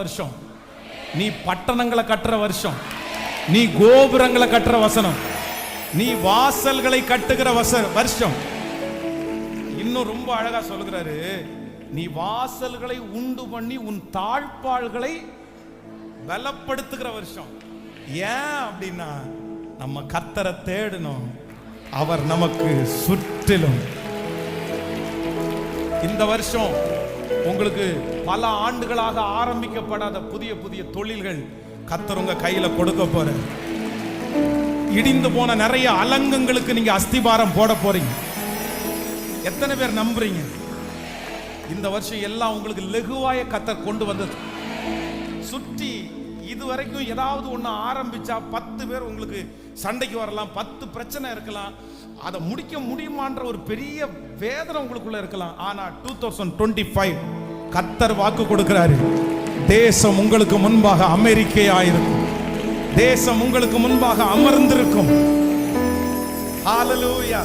வருஷம், நீ பட்டணங்களை கட்டுற வருஷம், நீ கோபுரங்களை கட்டுற வசனம், நீ வாசல்களை கட்டுகிற வருஷம். இன்னும் ரொம்ப அழகா சொல்லுகிறாரு, நீ வாசல்களை உண்டு பண்ணி உன் தாழ்பாள்களை பலப்படுத்துகிற வருஷம். ஏன் அப்படின்னா நம்ம கர்த்தரை தேடணும், அவர் நமக்கு சுற்றிலும். இந்த வருஷம் உங்களுக்கு பல ஆண்டுகளாக ஆரம்பிக்கப்படாத புதிய புதிய தொழில்கள் கர்த்தர் உங்க கையில கொடுக்க போற. இடிந்து போன நிறைய அலங்கங்களுக்கு நீங்க அஸ்திபாரம் போட போறீங்க. எத்தனை பேர் நம்புறீங்க? இந்த வருஷம் எல்லாம் உங்களுக்கு லெகுவாய கர்த்தர் கொண்டு வந்தது. சுற்றி இதுவரைக்கும் ஏதாவது ஒண்ணு ஆரம்பிச்சா 10 பேர் உங்களுக்கு சண்டைக்கு வரலாம், 10 பிரச்சனை இருக்கலாம், அதை முடிக்க முடியுமான்ற ஒரு பெரிய வேதனை உங்களுக்குள்ள இருக்கலாம். ஆனா 2025 கர்த்தர் வாக்கு கொடுக்கிறாரு, தேசம் உங்களுக்கு முன்பாக அமெரிக்கையாயிருக்கும், தேசம் உங்களுக்கு முன்பாக அமர்ந்திருக்கும். ஹல்லேலூயா.